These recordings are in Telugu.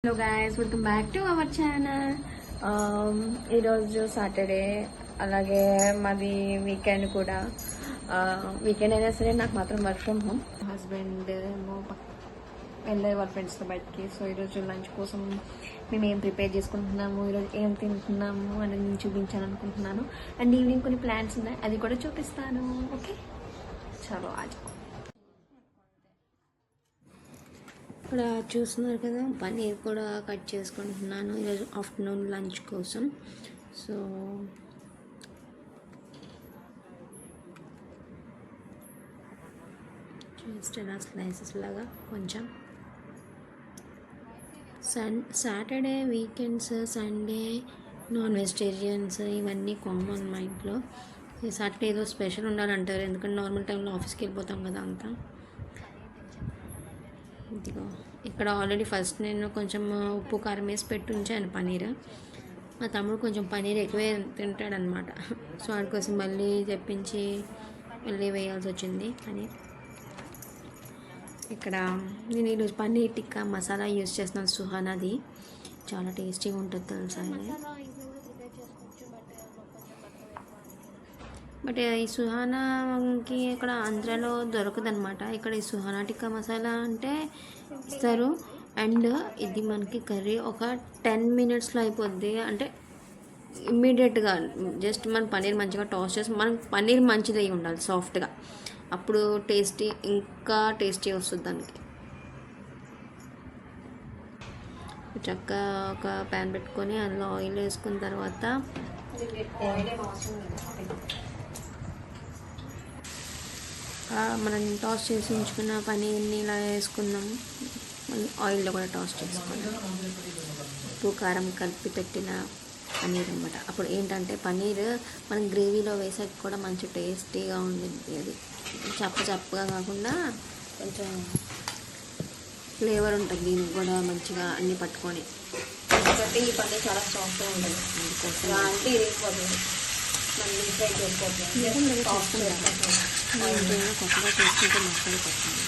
Hello guys, welcome back to our channel. ఈరోజు సాటర్డే, అలాగే మాది వీకెండ్ కూడా. వీకెండ్ అయినా సరే నాకు మాత్రం వర్క్ ఫ్రమ్ హోమ్. హస్బెండ్ ఏమో వెళ్ళే వాళ్ళ ఫ్రెండ్స్తో బయటికి. సో ఈరోజు లంచ్ కోసం మేము ఏం ప్రిపేర్ చేసుకుంటున్నాము, ఈరోజు ఏం తింటున్నాము అని నేను చూపించాలనుకుంటున్నాను. అండ్ ఈవినింగ్ కొన్ని ప్లాన్స్ ఉన్నాయి, అది కూడా చూపిస్తాను. ఓకే, చలో ఆజ. ఇక్కడ చూస్తున్నారు కదా, పన్నీర్ కూడా కట్ చేసుకుంటున్నాను ఈరోజు ఆఫ్టర్నూన్ లంచ్ కోసం. సో జస్ట్ ఇలా స్లైసెస్ లాగా కొంచెం. Saturday, weekends, Sunday non vegetarians ఇవన్నీ కామన్ మా ఇంట్లో. సాటర్డే ఏదో స్పెషల్ ఉండాలంటారు, ఎందుకంటే నార్మల్ టైంలో ఆఫీస్కి వెళ్ళిపోతాం కదా అంతా. ఇదిగో ఇక్కడ ఆల్రెడీ ఫస్ట్ నేను కొంచెం ఉప్పు కారం వేసి పెట్టి ఉంచాను పన్నీర్. మా తమ్ముడు కొంచెం పన్నీర్ ఎక్కువే తింటాడనమాట. సో వాడి కోసం మళ్ళీ తెప్పించి మళ్ళీ వేయాల్సి వచ్చింది పన్నీర్. ఇక్కడ నేను ఈరోజు పన్నీర్ టిక్కా మసాలా యూజ్ చేస్తున్నాను, సుహానాది. చాలా టేస్టీగా ఉంటుంది తెలుసా ఇది. బట్ ఈ సుహానాకి ఇక్కడ ఆంధ్రాలో దొరకదనమాట. ఇక్కడ ఈ సుహానా టిక్కా మసాలా అంటే ఇస్తారు. అండ్ ఇది మనకి కర్రీ ఒక 10 minutesలో అయిపోద్ది. అంటే ఇమ్మీడియట్గా జస్ట్ మన పన్నీర్ మంచిగా టాస్ చేసి, మనం పన్నీర్ మంచిది అయి ఉండాలి సాఫ్ట్గా, అప్పుడు టేస్టీ ఇంకా టేస్టీ వస్తుంది దానికి. చక్కగా ఒక ప్యాన్ పెట్టుకొని అందులో ఆయిల్ వేసుకున్న తర్వాత మనం టాస్ చేసి ఉంచుకున్న పన్నీర్ని ఇలా వేసుకుందాం. ఆయిల్లో కూడా టాస్ చేసుకుందాం. ఉప్పు కారం కలిపి పెట్టిన పన్నీర్ అనమాట. అప్పుడు ఏంటంటే పన్నీర్ మనం గ్రేవీలో వేసాక కూడా మంచి టేస్టీగా ఉంటుంది. అది చప్పగా కాకుండా కొంచెం ఫ్లేవర్ ఉంటుంది, దీనికి కూడా మంచిగా అన్నీ పట్టుకొని. ఎందుకంటే ఈ పన్నీర్ చాలా సాఫ్ట్గా ఉంటుంది, అందుకోసం అంటే ఇరిగిపోతుంది. కొత్తగా చేసుకుంటే మసాలా పడుతుంది.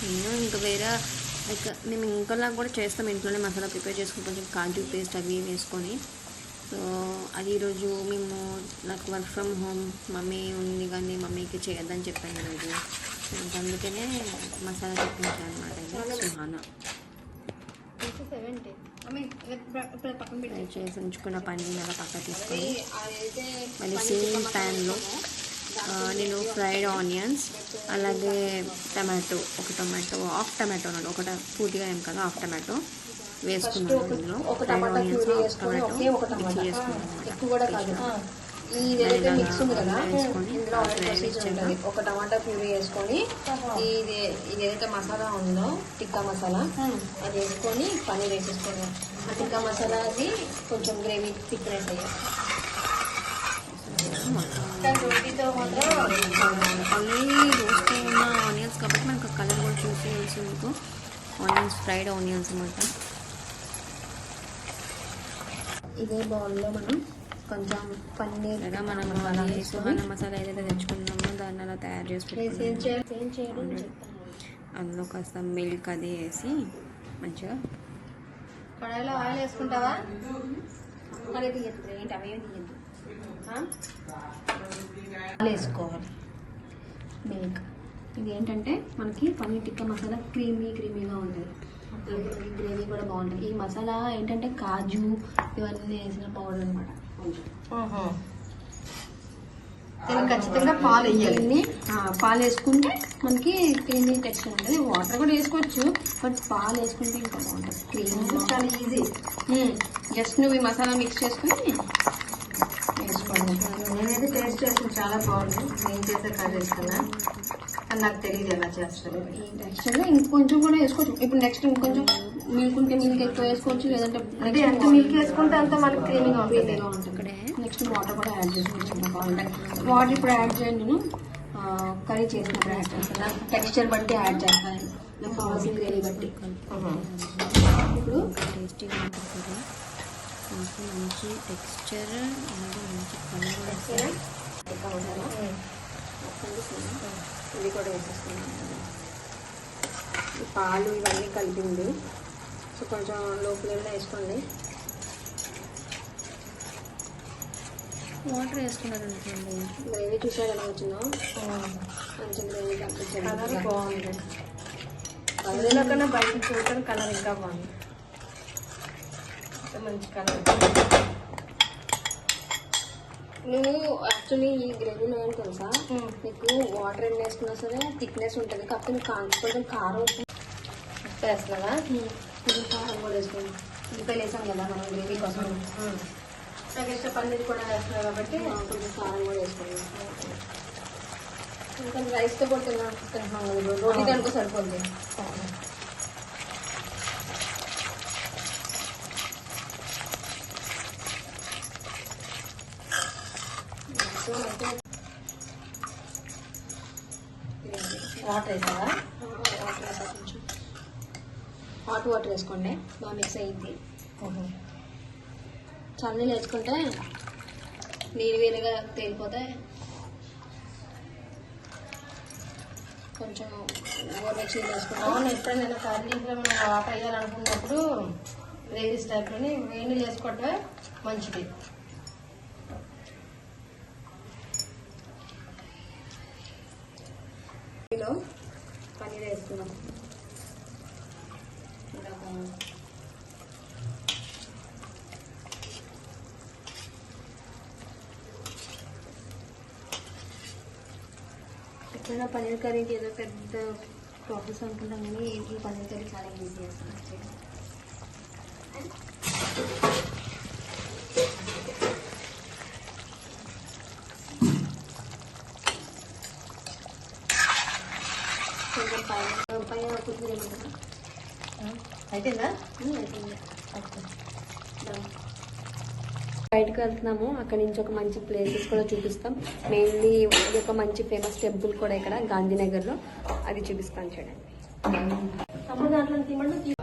నేను ఇంకా వేరే లైక్ మేము ఇంకోలా కూడా చేస్తాం, ఇంట్లోనే మసాలా ప్రిపేర్ చేసుకుని కొంచెం కాజు పేస్ట్ అవి వేసుకొని. సో అది ఈరోజు మేము నాకు వర్క్ ఫ్రమ్ హోమ్ మమ్మీ ఉంది, కానీ మమ్మీకి చేయొద్దని చెప్పాను ఈరోజు. ఇంకా అందుకనే మసాలా తెప్పించాను అనమాట. ఇది సుహానా చేసి ఉంచుకున్న పన్నీర్ అలా పక్క తీసుకొని మళ్ళీ సేమ్ ప్యాన్లో నేను ఫ్రైడ్ ఆనియన్స్, అలాగే టమాటో, ఒక టమాటో, హాఫ్ టమాటో అన్నాడు, ఒకట పూర్తిగా ఏం కదా, హాఫ్ టమాటో వేసుకున్నాను. ఇందులో fried onions, half tomato mix చేసుకున్నాను. ఇదైతే మిక్స్ ఉంది కదా, ఇందులో మిక్స్ ఉంటుంది. ఒక టమాటా ప్యూరీ వేసుకొని ఇది ఏదైతే మసాలా ఉందో టిక్కా మసాలా అది వేసుకొని పన్నీర్ వేసేసుకోండి. ఆ టిక్కా మసాలా అది కొంచెం గ్రేవీ థిక్నెస్ అయ్యాయి. ఆల్రెడీ రోస్ట్ ఉన్న ఆనియన్స్ కాబట్టి మనకు కలర్ కూడా చూసి తెలుసు. ఆనియన్స్, ఫ్రైడ్ ఆనియన్స్ అన్నమాట. ఇదే బౌల్లో మనం కొంచెం పన్నీర్ మనం సుహానా మసాలా ఏదైతే తెచ్చుకున్నామో దాన్ని అలా తయారు చేసి పెట్టుకున్నాము. అందులో కాస్త మిల్క్ అది వేసి మంచిగా కడాయిలో ఆయిల్ వేసుకుంటావా? ఏంటి అవేమి తీయద్దు, వేసుకోవాలి మిల్క్. ఇది ఏంటంటే మనకి పన్నీర్ టిక్కా మసాలా క్రీమీగా ఉంటుంది, గ్రేవీ కూడా బాగుంటుంది. ఈ మసాలా ఏంటంటే కాజు ఇవన్నీ వేసిన పౌడర్ అనమాట. ఖచ్చితంగా పాలు వేయాలి. పాలు వేసుకుంటే మనకి క్రీమీ టెక్స్చర్ ఉంటుంది. వాటర్ కూడా వేసుకోవచ్చు, బట్ పాలు వేసుకుంటే ఇంకా బాగుంటుంది. క్రీమ్ చాలా ఈజీ. జస్ట్ నువ్వు ఈ మసాలా మిక్స్ చేసుకుని వేసుకోండి. నేనైతే టేస్ట్ చేస్తాను, చాలా బాగుంది. నేను చేసే కర్రీస్ కన్నా అని నాకు తెలియదు ఎలా చేస్తారు. ఈ టెక్స్చర్లో ఇంకొంచెం కూడా వేసుకోవచ్చు. ఇప్పుడు నెక్స్ట్ ఇంకొంచెం మిల్క్ ఉంటే మిల్క్ ఎక్కువ వేసుకోవచ్చు, లేదంటే ఎంత మిల్క్ వేసుకుంటే అంత మనకి క్రీమీగా ఉంటుంది. ఇక్కడే నెక్స్ట్ వాటర్ కూడా యాడ్ చేసుకోవచ్చు బాగుంటాయి. వాటర్ ఇప్పుడు యాడ్ చేయండి, నేను కర్రీ చేసినప్పుడు యాడ్ చేస్తాను. నాకు టెక్స్చర్ బట్టి యాడ్ చేస్తాను, నాకు కావాల్సిన గ్రేవీ బట్టి. ఇప్పుడు టేస్టీగా ఉంటుంది కదా, మంచి టెక్స్చర్, అలాగే మంచి కలర్ కూడా వస్తుంది. ఇది కూడా వేసేసుకున్నాను. పాలు ఇవన్నీ కలిపింది. సో కొంచెం లో ఫ్లేమ్లో వేసుకోండి. వాటర్ వేసుకున్నారు అనుకోండి. గ్రేవీ చూసారు ఎలా వచ్చిందో, మంచి గ్రేవీ కనిపించండి. బాగుంది. అందులో కన్నా బయట చూడటం కలర్ ఇంకా బాగుంది. మంచి కలర్. నువ్వు యాక్చువల్లీ ఈ గ్రేవీలో ఏం తెలుసా, నీకు వాటర్ ఎన్ని వేసుకున్నా సరే థిక్నెస్ ఉంటుంది. కాకపోతే నువ్వు కొంచెం కారం ఉప్పు వేస్తున్నావా, కొంచెం కారం కూడా వేసుకోండి. ఉల్లిపాయలు వేసాం కదా మనం గ్రేవీ కోసం. నాకు ఇష్టం పన్నీర్ కూడా వేస్తున్నావు కాబట్టి కొంచెం కారం కూడా వేసుకోండి. ఇంకా రైస్తో కూడా తింటున్నాం, రోటీ దానికో సరిపోద్ది. వాటర్ వేసావా? వాటర్ వేసా, కొంచెం హాట్ వాటర్ వేసుకోండి, బాగా మిక్స్ అయ్యింది. చల్లనీళ్ళు వేసుకుంటే నీరు వేరుగా తేలిపోతే కొంచెం గోరువెచ్చగా వేసుకుంటాం. అవును, ఎప్పుడైనా నేను కర్రీలో మనం వాటర్ వేయాలనుకున్నప్పుడు గ్రేవీ స్టైప్లోని వేడి నీళ్ళు వేసుకోవటమే మంచిది. ఇందులో పన్నీర్ వేసుకున్నాం. ఎప్పుడైనా పన్నీర్ కర్రీకి ఏదో పెద్ద ప్రాసెస్ అనుకుంటాం, కానీ ఈ పన్నీర్ కర్రీ చాలా ఈజీ చేస్తాను. కొంచెం పైన కొద్దిగా ఏమంటారా అయిపోయిందా? అయిపోయింది. బయటకు వెళ్తున్నాము, అక్కడ నుంచి ఒక మంచి ప్లేసెస్ కూడా చూపిస్తాం. మెయిన్లీ ఇది ఒక మంచి ఫేమస్ టెంపుల్ కూడా ఇక్కడ గాంధీనగర్లో, అది చూపిస్తాను చూడండి.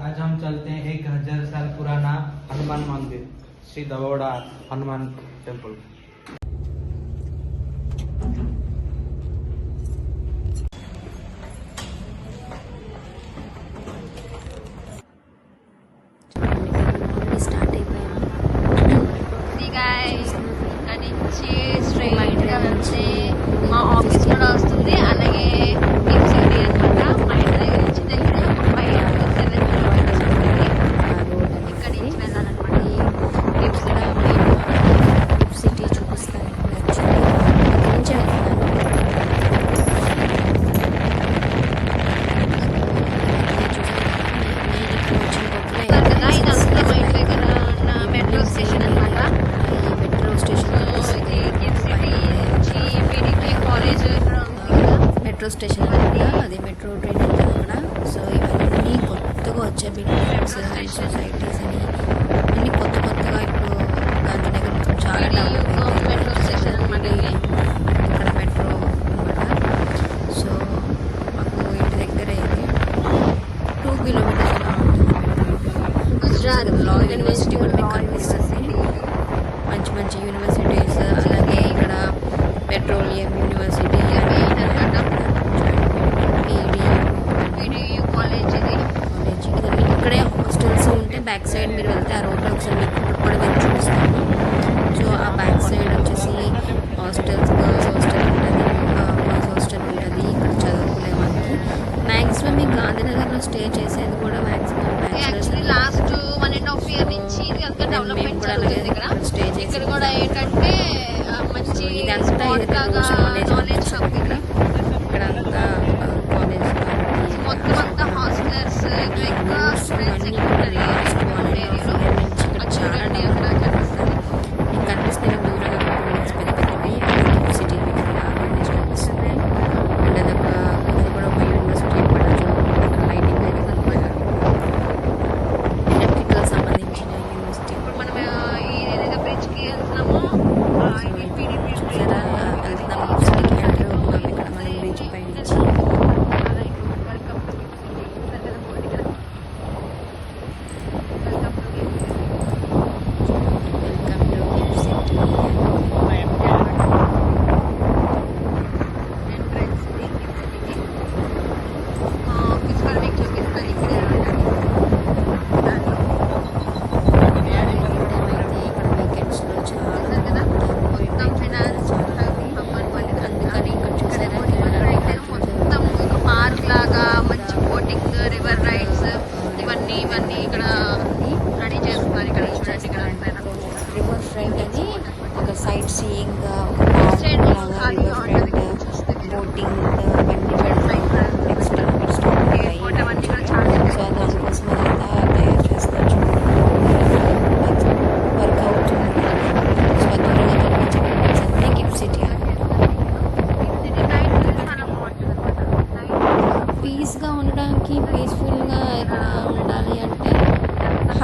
आज हम चलते हैं 1000 साल पुराना हनुमान मंदिर, श्री दवोड़ा हनुमान टेम्पल। స్టార్ట్ అయిపోయాము. ఇక్కడ నుంచి స్ట్రైట్గా వెళ్తే మా ఆఫీస్ కూడా వస్తుంది, అలాగే గిఫ్ట్ సిటీ అనమాట. మా ఇంటి దగ్గర నుంచి దగ్గర ఒక 5 to 7 కిలోమీటర్స్ ఉంటుంది. ఇక్కడ నుంచి వెళ్ళాలన్నమాట. గిఫ్ట్ సిటీ చూపిస్తాను. ఇక్కడ నుంచే వెళ్తున్నాను. ఇదంతా మా ఇంటి దగ్గర ఉన్న మెట్రో స్టేషన్ అనమాట. ఈ మెట్రో స్టేషన్ మెట్రో స్టేషన్ అనమాట. అది మెట్రో ట్రైన్ ఉంటుంది అక్కడ. సో ఇవన్నీ కొత్తగా వచ్చే బిల్డింగ్స్ అండ్ సొసైటీస్ అని అన్ని కొత్తగా ఇప్పుడు గాంధీనగర్ చాలా మెట్రో స్టేషన్ అనమాట. ఇక్కడ మెట్రో అనమాట. సో మాకు ఇంటి దగ్గర ఇది 2 కిలోమీటర్స్ అలా ఉంటుంది. గుజరాత్ లా యూనివర్సిటీ కూడా మీకు కనిపిస్తుంది. మంచి యూనివర్సిటీస్, అలాగే ఇక్కడ పెట్రోలియం యూనివర్సిటీ అని కాలేజ్ ఇవన్నీ ఇక్కడే హాస్టల్స్ ఉంటే బ్యాక్ సైడ్ మీరు వెళ్తే ఆ రోడ్లో ఒకసారి మీకు కూడా వెళ్ళి చూపిస్తాను. సో ఆ బ్యాక్ సైడ్ వచ్చేసి హాస్టల్స్, గర్ల్స్ హాస్టల్ ఉంటుంది, బాయ్స్ హాస్టల్ ఉంటుంది. ఇక్కడ చదువుకునే వాళ్ళకి మ్యాక్సిమం మీకు గాంధీనగర్లో స్టే చేసేది కూడా మ్యాక్సిమం లాస్ట్ 1.5 year నుంచి ఇది అంతా డెవలప్మెంట్ జరుగుతుంది. ఇక్కడ స్టే చేసి ఇక్కడ కూడా ఏంటంటే మంచి ఇదంతా నాలెడ్జ్ హబ్. ఇక్కడ అంతా కాలేజ్ మొత్తం అంతా హాస్టల్స్, ఎక్కువ స్టూడెంట్స్ ఎక్కువ ఏరియాలో చూడండి అక్కడ కనిపిస్తుంది. మీకు కనిపిస్తున్న దూరంగా పెద్దవి సిటీ అవన్నీ చూపిస్తున్నాయి. అండ్ అదొక అది కూడా ఒక యూనివర్సిటీ కూడా ఇక్కడ లైటింగ్ అయితే కనపడారు. ఎలక్ట్రికల్ సంబంధించిన యూనివర్సిటీ. ఇప్పుడు మనం ఏదైతే బ్రిడ్జ్కి వెళ్తున్నామో చూసారా, వెళ్తున్నాము సిటీకి ఎంటర్ అవుతున్నాం. ఇక్కడ మనం బ్రిడ్జ్ పై నుంచి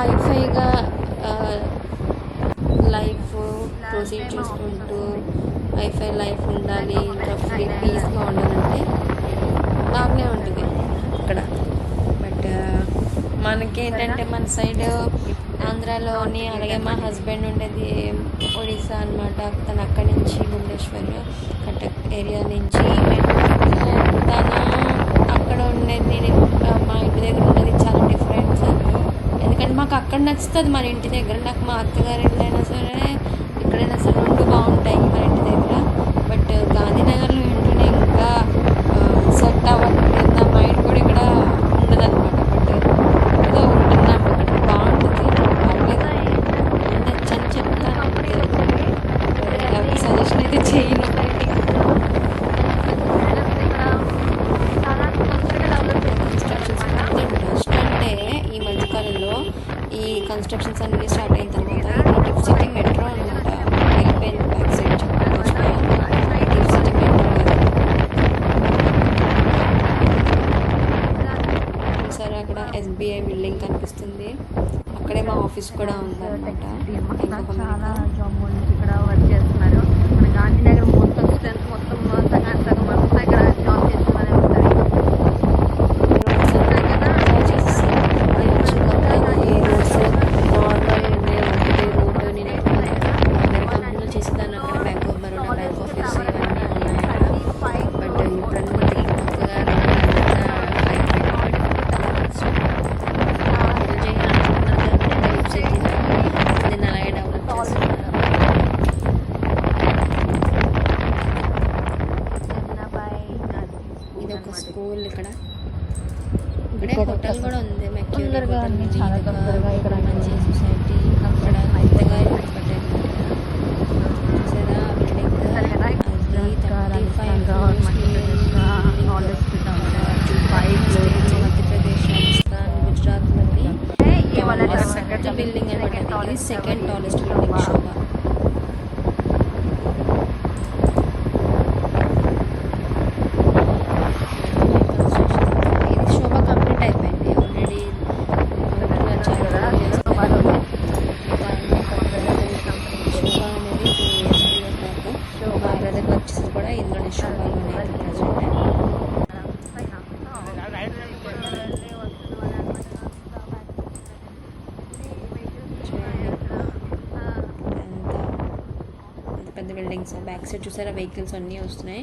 హైఫైగా లైఫ్ ప్రొసీడ్ చేసుకుంటూ హైఫై లైఫ్ ఉండాలి, ఇంకా ఫ్రీ పీస్గా ఉండాలంటే బాగానే ఉంటుంది ఇక్కడ. బట్ మనకేంటంటే మన సైడ్ ఆంధ్రాలోని, అలాగే మా హస్బెండ్ ఉండేది ఒడిస్సా అనమాట. తను అక్కడి నుంచి భువనేశ్వర్ కటక్ ఏరియా నుంచి. తను అక్కడ ఉండేది మా ఇంటి దగ్గర ఉండేది చాలా డిఫరెన్స్. ఎందుకంటే మాకు అక్కడ నచ్చుతుంది మన ఇంటి దగ్గర. నాకు మా అత్తగారి ఇళ్ళైనా సరే ఎక్కడైనా సరే రెండు బాగుంటాయి మన ఇంటి దగ్గర. బట్ గాంధీనగర్లో ఏంటంటే ఇంకా సెట్ అవ్వట్లేదు, నా మైండ్ కూడా ఇక్కడ ఉండదు అనమాట. బట్ ఏదో ఉంటున్నాను ఇక్కడ, బాగుంటుంది, పర్లేదు, ఉండొచ్చు అని చెప్తాను. సజెషన్ అయితే చేయను. ఈ మధ్యకాలంలో ఈ కన్స్ట్రక్షన్స్ అన్ని స్టార్ట్ అయిన తర్వాత ఇది గిఫ్ట్ సిటీ మెట్రో అనమాట. వెళ్ళిపోయింది back side gift city metro. సరే అక్కడ SBI బిల్డింగ్ కనిపిస్తుంది, అక్కడే మా ఆఫీస్ కూడా ఉందన్నమాట. చాలా జాబ్ నుంచి ఇక్కడ వర్క్ చేస్తున్నారు. మన గాంధీనగర్ మొత్తం స్ట్రెంత్ మొత్తం సగం సగం అంతా ఇక్కడ జాబ్ చేస్తూనే ఉంటారు. స్కూల్ ఇక్కడ హోటల్ కూడా ఉంది. చాలా తొందరగా ఇక్కడ మంచి సొసైటీ అక్కడ కొత్తగా కట్టారు చూసారా బిల్డింగ్. మధ్యప్రదేశ్, రాజస్థాన్, గుజరాత్లోని బిల్డింగ్ అనమాట. ఇది సెకండ్ టాలెస్ట్ బిల్డింగ్ శోభ. పెద్ద బిల్డింగ్స్ బ్యాక్ సైడ్ చూసారా వెహికల్స్ అన్నీ వస్తున్నాయి.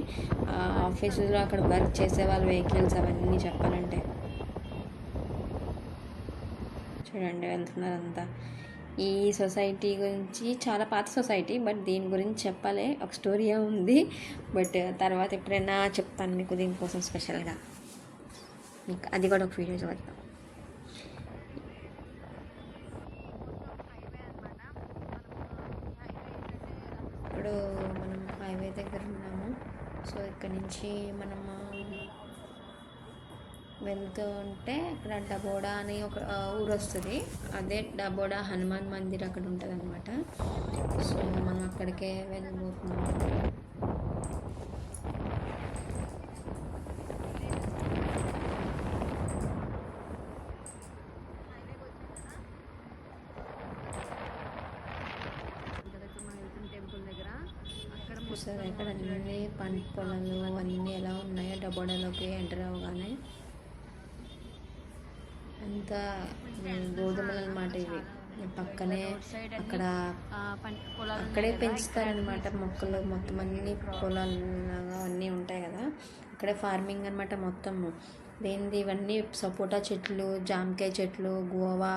ఆఫీసులో అక్కడ వర్క్ చేసే వాళ్ళ వెహికల్స్ అవన్నీ చెప్పాలంటే చూడండి వెళ్తున్నారంతా. ఈ సొసైటీ గురించి చాలా పాత సొసైటీ, బట్ దీని గురించి చెప్పాలి, ఒక స్టోరీ ఉంది. బట్ తర్వాత ఎప్పుడైనా చెప్తాను మీకు దీనికోసం స్పెషల్గా. మీకు అది కూడా ఒక వీడియో చూద్దాం. ఇప్పుడు మనం హైవే దగ్గర ఉన్నాము. సో ఇక్కడ నుంచి మనము వెళ్తూ ఉంటే ఇక్కడ డబోడా అని ఒక ఊరు వస్తుంది. అదే డబోడా హనుమాన్ మందిర్ అక్కడ ఉంటుంది అనమాట. సో మనం అక్కడికే వెళ్ళిపోతున్నాము. చూసారా ఇక్కడ అన్ని పంట పొలాలు అన్నీ ఎలా ఉన్నాయో డబోడాలోకి ఎంటర్ అవ్వగానే. అంతా గోధుమలు అనమాట ఇవి. పక్కనే అక్కడ అక్కడే పెంచుతారనమాట మొక్కలు, మొత్తం అన్ని పొలాలు అన్నీ ఉంటాయి కదా, అక్కడే ఫార్మింగ్ అనమాట మొత్తము. దేనిది ఇవన్నీ సపోటా చెట్లు, జామకాయ చెట్లు, గోవా,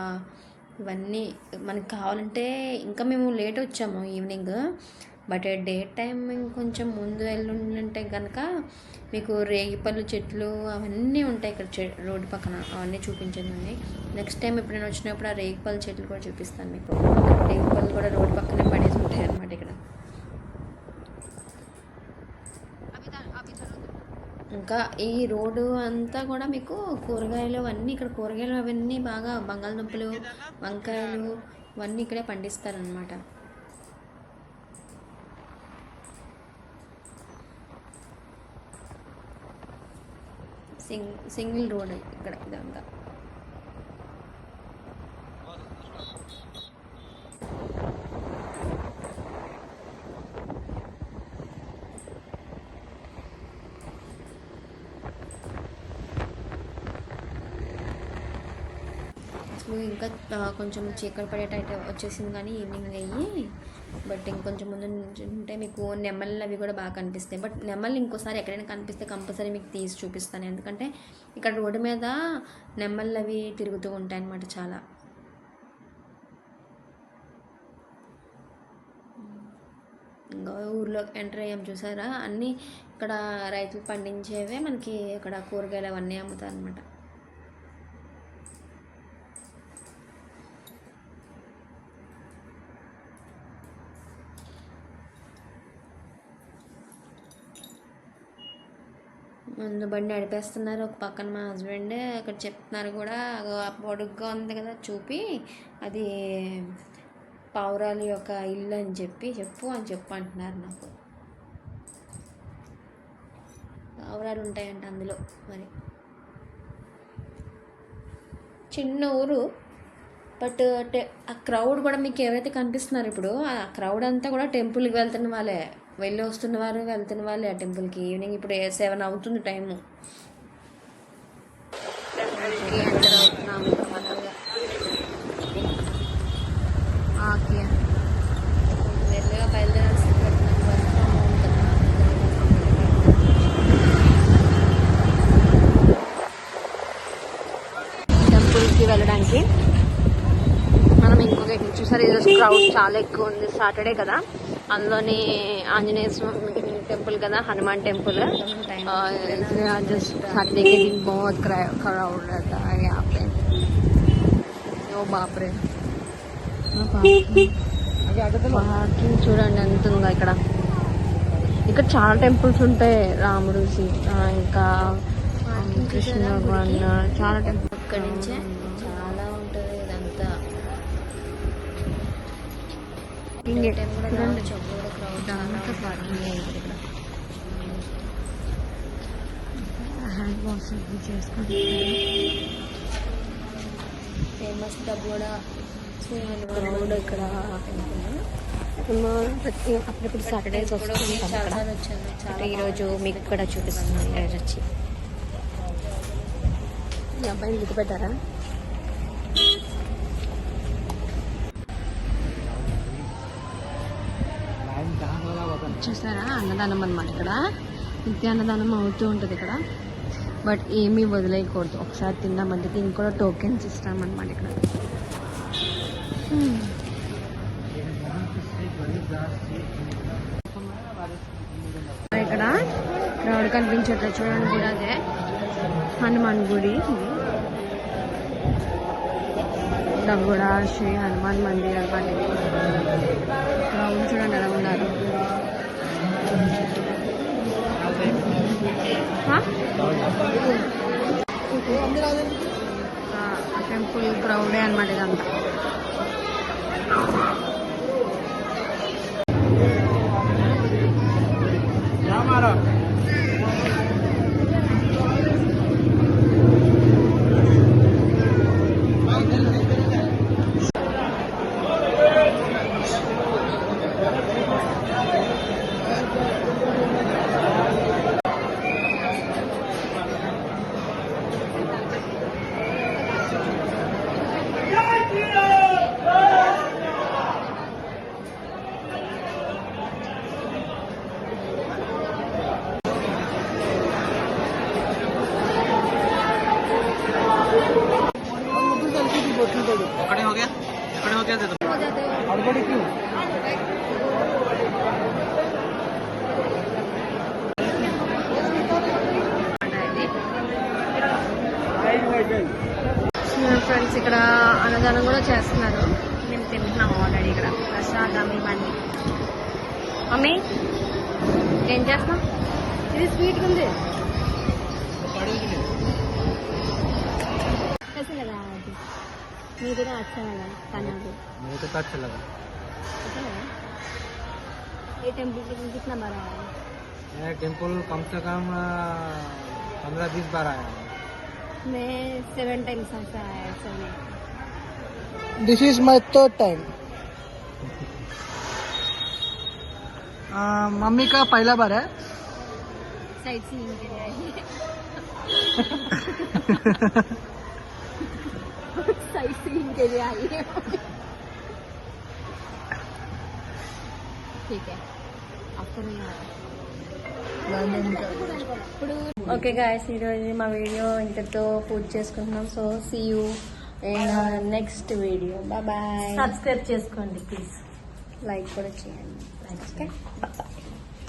ఇవన్నీ మనకు కావాలంటే. ఇంకా మేము లేట్ వచ్చాము ఈవినింగ్, బట్ డే టైం ఇంకొంచెం ముందు వెళ్ళుంటే కనుక మీకు రేగిపళ్ళు చెట్లు అవన్నీ ఉంటాయి ఇక్కడ రోడ్డు పక్కన. అవన్నీ చూపించండి. నెక్స్ట్ టైం ఎప్పుడైనా వచ్చినప్పుడు ఆ రేగిపళ్ళు చెట్లు కూడా చూపిస్తాను మీకు. రేగిపళ్ళు కూడా రోడ్డు పక్కనే పడేసి ఉంటాయి అన్నమాట ఇక్కడ. ఇంకా ఈ రోడ్డు అంతా కూడా మీకు కూరగాయలు అవన్నీ, ఇక్కడ కూరగాయలు అవన్నీ బాగా బంగాళదుంపలు, వంకాయలు ఇవన్నీ ఇక్కడే పండిస్తారనమాట. సింగిల్ రోడ్ ఇక్కడ ఇదంతా. ఇంకా కొంచెం చీకటి పడేటట్టు వచ్చేసింది కానీ ఈవినింగ్ అయ్యి. బట్ ఇంకొంచెం ముందు నుంచి ఉంటే మీకు నెమళ్ళు అవి కూడా బాగా కనిపిస్తాయి. బట్ నెమళ్ళు ఇంకోసారి ఎక్కడైనా కనిపిస్తే కంపల్సరీ మీకు తీసి చూపిస్తాను. ఎందుకంటే ఇక్కడ రోడ్డు మీద నెమళ్ళు అవి తిరుగుతూ ఉంటాయి అన్నమాట చాలా. ఇంకా ఊర్లో ఎంటర్ అయ్యాం చూసారా, అన్నీ ఇక్కడ రైతులు పండించేవే మనకి ఇక్కడ కూరగాయలు అవన్నీ అమ్ముతారు అనమాట. ముందు బండి నడిపేస్తున్నారు ఒక పక్కన మా హస్బెండ్, అక్కడ చెప్తున్నారు కూడా పొడుగ్గా ఉంది కదా చూపి, అది పావురాలి యొక్క ఇల్లు అని చెప్పు అంటున్నారు నాకు. పావురాలు ఉంటాయంట అందులో. మరి చిన్న ఊరు, బట్ ఆ క్రౌడ్ కూడా మీకు ఎవరైతే కనిపిస్తున్నారు ఇప్పుడు, ఆ క్రౌడ్ అంతా కూడా టెంపుల్కి వెళ్తున్న వాళ్ళే, వెళ్ళి వస్తున్నవారు వెళ్తున్న వాళ్ళే ఆ టెంపుల్కి. ఈవినింగ్ ఇప్పుడు 7 అవుతుంది టైము. టెంపుల్కి ఎంటర్ అవుతున్నాము మనగా. మెల్లగా బయలుదేరాల్సి టెంపుల్కి వెళ్ళడానికి. మనం ఇంకొక చూసారు, ఈరోజు క్రౌడ్ చాలా ఎక్కువ ఉంది, సాటర్డే కదా. అందులోని ఆంజనేయ స్వామి టెంపుల్ కదా, హనుమాన్ టెంపుల్. जस्ट सैटरडे के दिन बहुत क्राउड रहता है यहाँ पे. ओ बाप रे, పార్కింగ్ చూడండి ఎంత ఉందో ఇక్కడ. ఇక్కడ చాలా టెంపుల్స్ ఉంటాయి, రాముడు, సీత, ఇంకా కృష్ణ భగవాన్, చాలా టెంపుల్. ఇక్కడి నుంచే చాలా ఉంటుంది ఇదంతా. హ్యాండ్ వాష్ చేసుకుంటే ఫేమస్ కూడా క్రౌడ్ ఇక్కడ. ప్రతి అప్పుడప్పుడు సాటర్డేస్ వస్తుంది. ఈరోజు మీకు కూడా చూపిస్తున్నాను. ఈరోజు వచ్చి ఈ అబ్బాయిని గుర్తుపెట్టారా? చూసారా, అన్నదానం అన్నమాట. ఇక్కడ నిత్య అన్నదానం అవుతూ ఉంటుంది ఇక్కడ. బట్ ఏమీ వదిలేయకూడదు, ఒకసారి తిన్నామంటే దీనికి కూడా టోకెన్స్ ఇస్తామన్నమాట ఇక్కడ. ఇక్కడ క్రౌడ్ కనిపించట్లేదు చూడండి, కూడా అదే హనుమాన్ గుడి. ఇక్కడ కూడా శ్రీ హనుమాన్ మందిర్ అన్నమాట. క్రౌడ్ చూడండి ఎలా ఉన్నారు. టెంపుల్ క్రౌడే అనమాట ఇదంతా. ఫ్రెండ్స్ ఇక్కడ అన్నదానం కూడా చేస్తున్నారు, మేము తింటున్నాము ఆల్రెడీ. ఇక్కడ ప్రసాదం ఇవన్నీ. మమ్మీ ఏం చేస్తాం? ఇది స్వీట్గా ఉంది. कैसे लगा मुझे तो अच्छा लगा खाना भी. मुझे तो अच्छा लगा. ये टेम्पल कितना बार आया है? ये टेम्पल कम से कम 15-20 बार आया है. मैं 7 times ऐसा आया है. This is my 3rd time. Mummy का पहला बार है. साइट सीइंग के लिए. साइट सीइंग के लिए आई है ठीक है आफ्टर ఓకే గాయస్ ఈరోజు మా వీడియో ఇంతతో పూర్తి చేసుకుంటున్నాం so see you and next video bye subscribe చేసుకోండి ప్లీజ్ లైక్ కూడా చేయండి ఓకే బాయ్